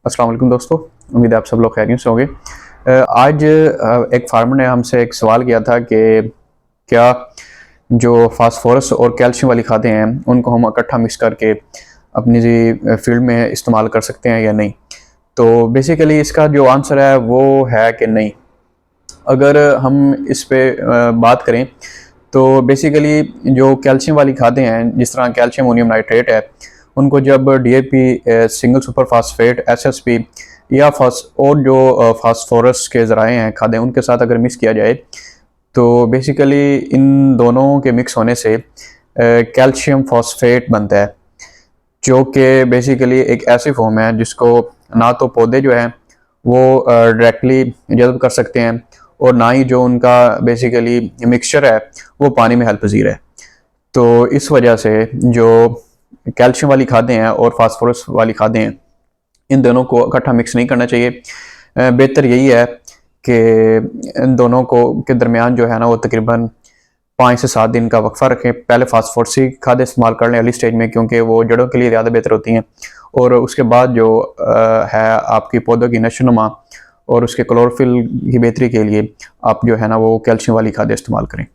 अस्सलाम वालेकुम दोस्तों, उम्मीद है आप सब लोग खैरियत से होंगे। आज एक फार्मर ने हमसे एक सवाल किया था कि क्या जो फास्फोरस और कैल्शियम वाली खादें हैं उनको हम इकट्ठा मिक्स करके अपनी फील्ड में इस्तेमाल कर सकते हैं या नहीं। तो बेसिकली इसका जो आंसर है वो है कि नहीं। अगर हम इस पे बात करें तो बेसिकली जो कैल्शियम वाली खादें हैं, जिस तरह कैल्शियम अमोनियम नाइट्रेट है, उनको जब DAP, single super phosphate, SSP या और जो फास्फोरस के ज़राए हैं खादें, उनके साथ अगर मिक्स किया जाए तो बेसिकली इन दोनों के मिक्स होने से कैल्शियम फॉस्फेट बनता है, जो कि बेसिकली एक ऐसी फॉर्म है जिसको ना तो पौधे जो हैं वो डायरेक्टली जज़ब कर सकते हैं और ना ही जो उनका बेसिकली मिक्सचर है वो पानी में हेल्प पजीर है। तो इस वजह से जो कैल्शियम वाली खादें हैं और फास्फोरस वाली खादें हैं, इन दोनों को इकट्ठा मिक्स नहीं करना चाहिए। बेहतर यही है कि इन दोनों को के दरमियान जो है ना वो तकरीबन 5 से 7 दिन का वक्फा रखें। पहले फास्फोरस की खाद इस्तेमाल कर लें अर्ली स्टेज में, क्योंकि वो जड़ों के लिए ज़्यादा बेहतर होती हैं। और उसके बाद जो है आपकी पौधों की नशोनुमा और उसके क्लोरोफिल की बेहतरी के लिए आप जो है ना वो कैल्शियम वाली खाद इस्तेमाल करें।